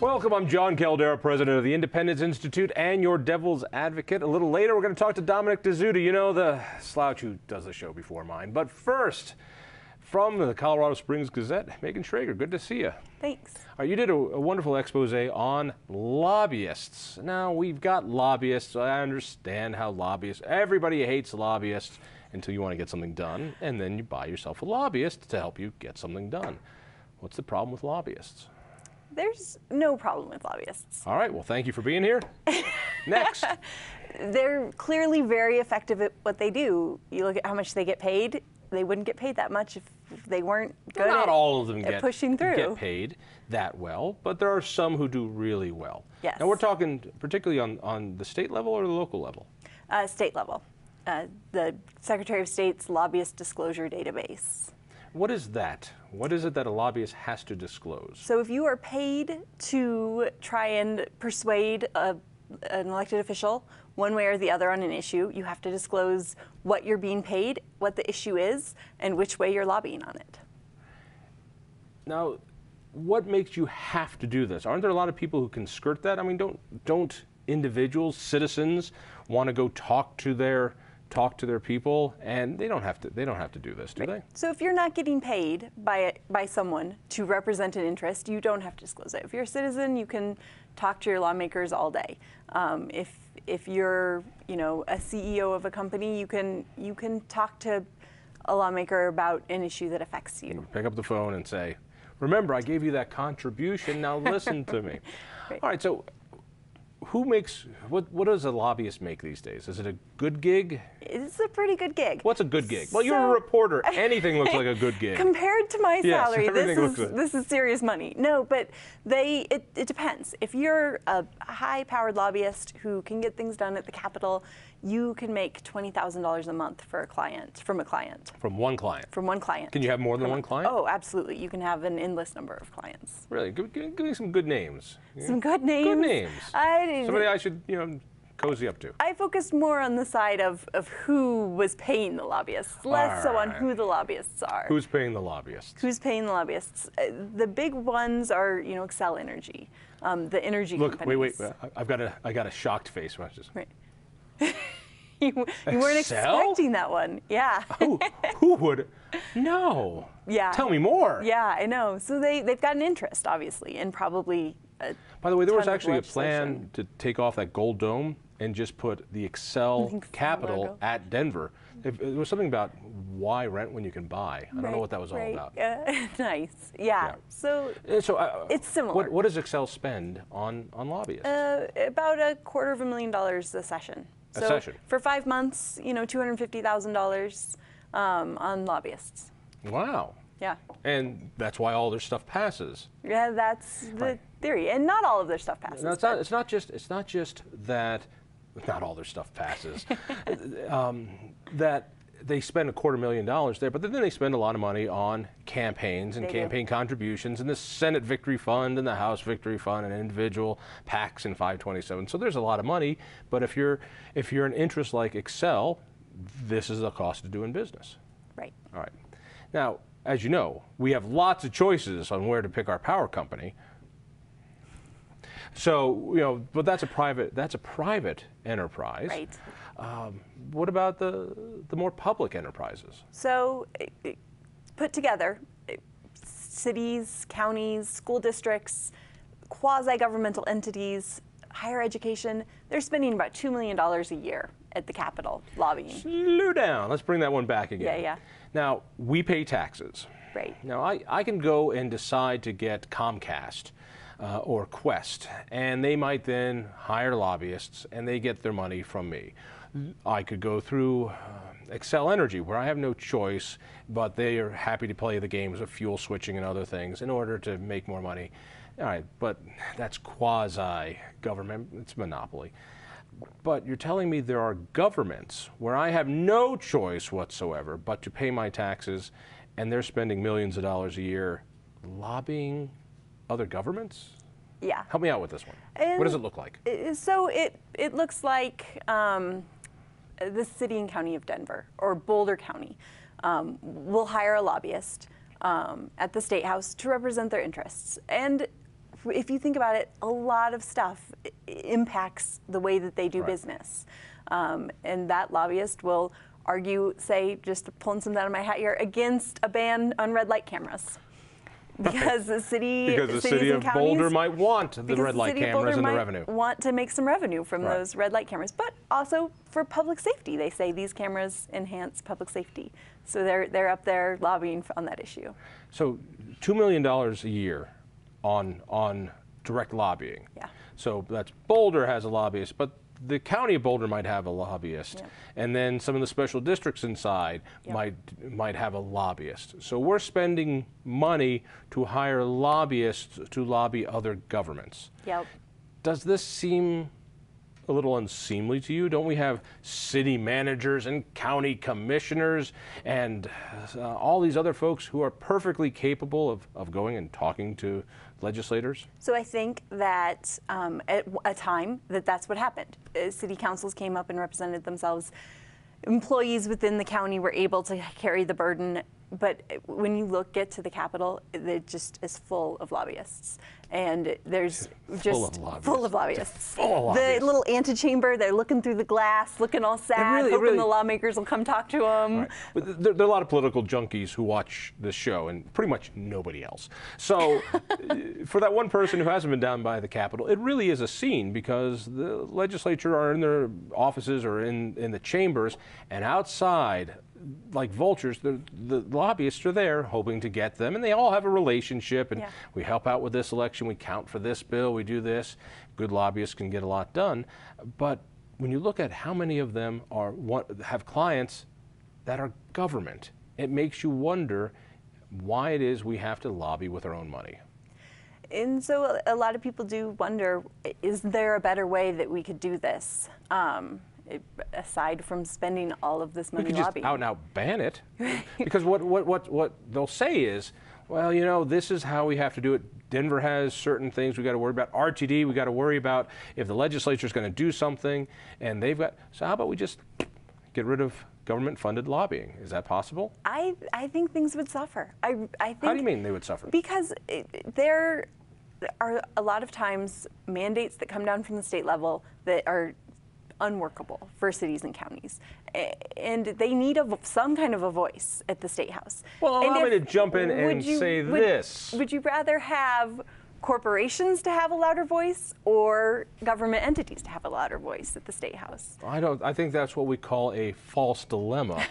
Welcome, I'm Jon Caldara, president of the Independence Institute and your devil's advocate. A little later, we're going to talk to Dominic Dezzutti, you know, the slouch who does the show before mine. But first, from the Colorado Springs Gazette, Megan Schrader, good to see you. Thanks. All right, you did a wonderful expose on lobbyists. Now, we've got lobbyists. I understand how lobbyists, everybody hates lobbyists until you want to get something done, and then you buy yourself a lobbyist to help you get something done. What's the problem with lobbyists? There's no problem with lobbyists. All right, well, thank you for being here. Next. They're clearly very effective at what they do. You look at how much they get paid. They wouldn't get paid that much if they weren't good Not all of them pushing through. Get paid that well, but there are some who do really well. Yes. Now, we're talking particularly on the state level or the local level? State level. The Secretary of State's lobbyist disclosure database. What is that? What is it that a lobbyist has to disclose? So if you are paid to try and persuade an elected official one way or the other on an issue, you have to disclose what you're being paid, what the issue is, and which way you're lobbying on it. Now, what makes you have to do this? Aren't there a lot of people who can skirt that? I mean, don't individuals, citizens, want to go talk to their people, and they don't have to do this, do they? So if you're not getting paid by someone to represent an interest, you don't have to disclose it. If you're a citizen, you can talk to your lawmakers all day. If you're, you know, a CEO of a company, you can talk to a lawmaker about an issue that affects you. Pick up the phone and say, "Remember, I gave you that contribution. Now listen to me." Right. All right. So, what does a lobbyist make these days? Is it a good gig? It's a pretty good gig. What's a good gig? Well, you're a reporter. Anything looks like a good gig. Compared to my salary, yes, this is serious money. No, but it depends. If you're a high-powered lobbyist who can get things done at the Capitol, you can make $20,000 a month from a client. From one client? From one client. Can you have more than one client? Oh, absolutely. You can have an endless number of clients. Really? Give me some good names. Some good names? Good names. Somebody I should, you know, cozy up to. I focused more on the side of who was paying the lobbyists, less so on who the lobbyists are. Who's paying the lobbyists? Who's paying the lobbyists? The big ones are, you know, Xcel Energy, the energy companies. Wait. I got a shocked face. Watch this. Right. You weren't expecting that one. Yeah. Who would? No. Yeah. Tell me more. Yeah, I know. So they've got an interest, obviously, and probably By the way, there was actually a plan to take off that gold dome and just put the Xcel Capitol at Denver. It was something about why rent when you can buy. I don't know what that was all about. Nice. Yeah. So it's similar. What does Xcel spend on lobbyists? About $250,000 a session. A session. For 5 months, you know, $250,000 on lobbyists. Wow. Yeah. And that's why all their stuff passes. Yeah, that's the theory. And not all of their stuff passes. No, it's not just that not all their stuff passes. That they spend $250,000 there, but then they spend a lot of money on campaigns and campaign contributions and the Senate Victory Fund and the House Victory Fund and individual PACs and 527. So there's a lot of money, but if you're an interest like Xcel, this is the cost of doing business. Right. All right. Now, as you know, we have lots of choices on where to pick our power company. So, you know, but that's a private enterprise. Right. What about the more public enterprises? So, put together, cities, counties, school districts, quasi-governmental entities, higher education, they're spending about $2 million a year at the Capitol lobbying. Slow down. Let's bring that one back again. Yeah. Now, we pay taxes. Right. Now, I can go and decide to get Comcast or Quest, and they might then hire lobbyists, and they get their money from me. I could go through Xcel Energy, where I have no choice, but they are happy to play the games of fuel switching and other things in order to make more money. All right, but that's quasi-government, it's monopoly. But you're telling me there are governments where I have no choice whatsoever but to pay my taxes, and they're spending millions of dollars a year lobbying other governments? Yeah. Help me out with this one. What does it look like? So it looks like the city and county of Denver or Boulder County will hire a lobbyist at the State House to represent their interests. And if you think about it, a lot of stuff impacts the way that they do business. And that lobbyist will argue, say, just pulling something out of my hat here, against a ban on red light cameras. Because the city, of Boulder might want the red light cameras and the revenue. Want to make some revenue from those red light cameras, but also for public safety. They say these cameras enhance public safety, so they're up there lobbying on that issue. So, $2 million a year on direct lobbying. Yeah. So that's Boulder has a lobbyist, but the county of Boulder might have a lobbyist, and then some of the special districts inside might have a lobbyist. So we're spending money to hire lobbyists to lobby other governments. Yep. Does this seem a little unseemly to you? Don't we have city managers and county commissioners and all these other folks who are perfectly capable of going and talking to legislators? So I think that at a time that's what happened. City councils came up and represented themselves. Employees within the county were able to carry the burden, but when you get to the Capitol, it just is full of lobbyists. And there's just full of lobbyists. The little antechamber, they're looking through the glass, looking all sad, hoping the lawmakers will come talk to them. Right. But there are a lot of political junkies who watch this show, and pretty much nobody else. So for that one person who hasn't been down by the Capitol, it really is a scene, because the legislature are in their offices or in the chambers, and outside, like vultures, the lobbyists are there hoping to get them, and they all have a relationship, and we help out with this election, we count for this bill, we do this. Good lobbyists can get a lot done. But when you look at how many of them have clients that are government, it makes you wonder why it is we have to lobby with our own money. And so a lot of people do wonder, is there a better way that we could do this? Aside from spending all of this money lobbying. We could just out and out ban it, because what they'll say is, well, you know, this is how we have to do it. Denver has certain things we got to worry about. RTD, we got to worry about if the legislature is going to do something, and they've got. So how about we just get rid of government-funded lobbying? Is that possible? I think things would suffer. I think. How do you mean they would suffer? Because there are a lot of times mandates that come down from the state level that are unworkable for cities and counties, and they need some kind of a voice at the State House. Well, allow me to jump in and say this. Would you rather have corporations to have a louder voice or government entities to have a louder voice at the State House? I think that's what we call a false dilemma.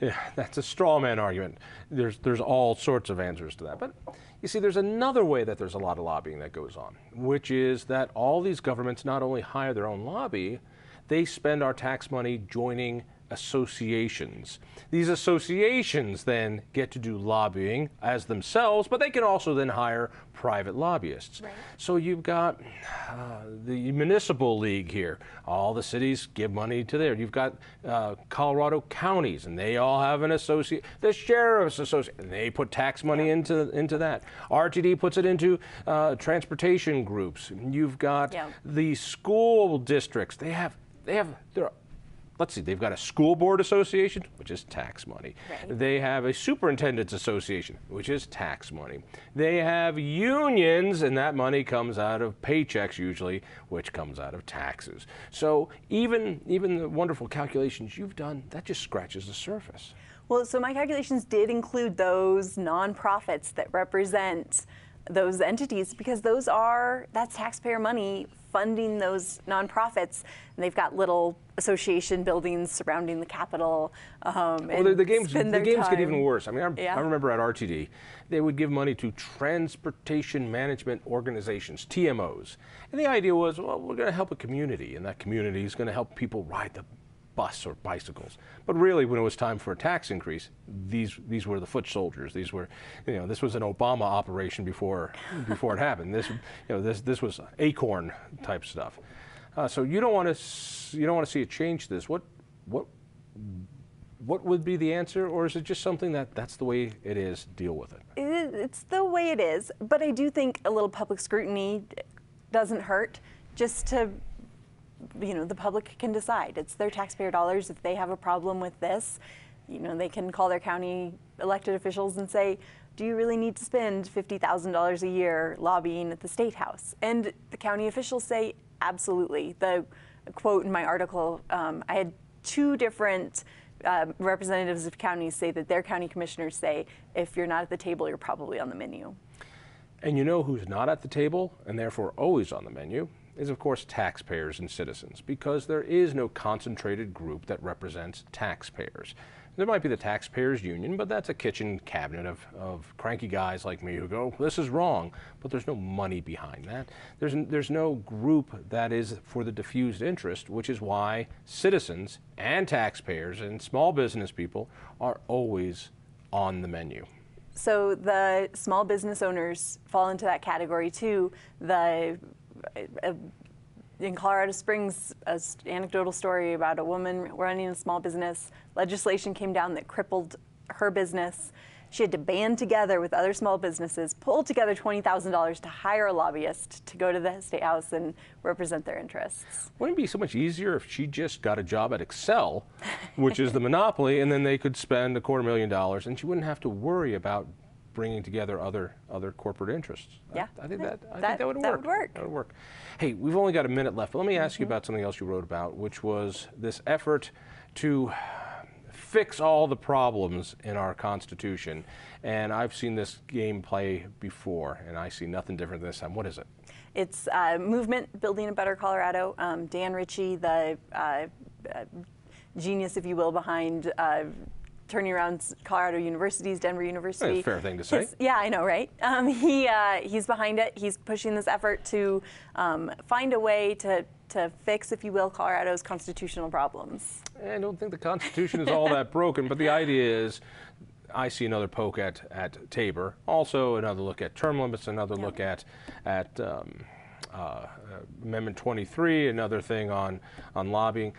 Yeah, that's a straw man argument. There's all sorts of answers to that. But you see, there's another way that there's a lot of lobbying that goes on, which is that all these governments not only hire their own lobby, they spend our tax money joining associations. These associations then get to do lobbying as themselves, but they can also then hire private lobbyists. Right. So you've got the municipal league here. All the cities give money to there. You've got Colorado counties, and they all have an associate. The sheriff's association, and they put tax money into that. RTD puts it into transportation groups. You've got the school districts. Let's see, they've got a school board association, which is tax money. Right. They have a superintendent's association, which is tax money. They have unions, and that money comes out of paychecks usually, which comes out of taxes. So even the wonderful calculations you've done, that just scratches the surface. Well, so my calculations did include those nonprofits that represent those entities, because that's taxpayer money funding those nonprofits, and they've got little association buildings surrounding the Capitol. Well, the games get even worse. I mean, I remember at RTD, they would give money to transportation management organizations, TMOs, and the idea was, well, we're going to help a community, and that community is going to help people ride the bus or bicycles. But really, when it was time for a tax increase, these were the foot soldiers. These were, this was an Obama operation before it happened. This was acorn type stuff. So you don't want to see a change to this. What would be the answer, or is it just something that's the way it is? Deal with it. It's the way it is, but I do think a little public scrutiny doesn't hurt. Just to, the public can decide. It's their taxpayer dollars. If they have a problem with this, they can call their county elected officials and say, do you really need to spend $50,000 a year lobbying at the State House? And the county officials say, absolutely. The quote in my article, I had 2 different representatives of counties say that their county commissioners say, if you're not at the table, you're probably on the menu. And you know who's not at the table and therefore always on the menu is, of course, taxpayers and citizens, because there is no concentrated group that represents taxpayers. There might be the Taxpayers Union, but that's a kitchen cabinet of cranky guys like me who go, this is wrong, but there's no money behind that. There's no group that is for the diffused interest, which is why citizens and taxpayers and small business people are always on the menu. So the small business owners fall into that category too. In Colorado Springs, an anecdotal story about a woman running a small business. Legislation came down that crippled her business. She had to band together with other small businesses, pull together $20,000 to hire a lobbyist to go to the State House and represent their interests. Wouldn't it be so much easier if she just got a job at Excel, which is the monopoly, and then they could spend $250,000 and she wouldn't have to worry about bringing together other corporate interests? Yeah, I think that would work. That would work. Hey, we've only got a minute left, but let me ask you about something else you wrote about, which was this effort to fix all the problems in our Constitution. And I've seen this game play before, and I see nothing different this time. What is it? It's a movement, Building a Better Colorado. Dan Ritchie, the genius, if you will, behind turning around Colorado universities, Denver University. That's a fair thing to say. Yeah, I know, right? He's behind it. He's pushing this effort to find a way to fix, if you will, Colorado's constitutional problems. I don't think the Constitution is all that broken, but the idea is, I see another poke at Tabor, also another look at term limits, another look at Amendment 23, another thing on lobbying.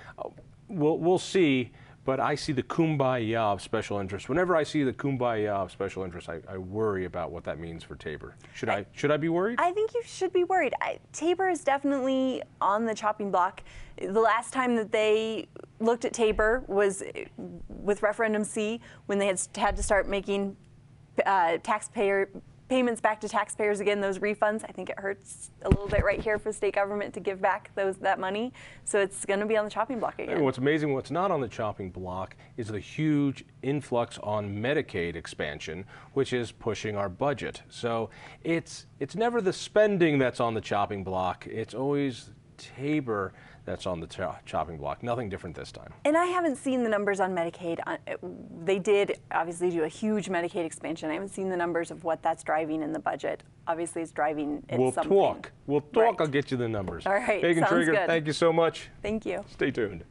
We'll see. But I see the kumbaya of special interest. Whenever I see the kumbaya of special interest, I worry about what that means for Tabor. Should I be worried? I think you should be worried. Tabor is definitely on the chopping block. The last time that they looked at Tabor was with Referendum C, when they had to start making taxpayer payments back to taxpayers again, those refunds. I think it hurts a little bit right here for state government to give back that money. So it's going to be on the chopping block again. And what's amazing, what's not on the chopping block is the huge influx on Medicaid expansion, which is pushing our budget. So it's never the spending that's on the chopping block. It's always Tabor that's on the chopping block. Nothing different this time. And I haven't seen the numbers on Medicaid. They did obviously do a huge Medicaid expansion. I haven't seen the numbers of what that's driving in the budget. Obviously, it's driving something. We'll talk. Right. I'll get you the numbers. All right. Megan Schrader, good. thank you so much. Thank you. Stay tuned.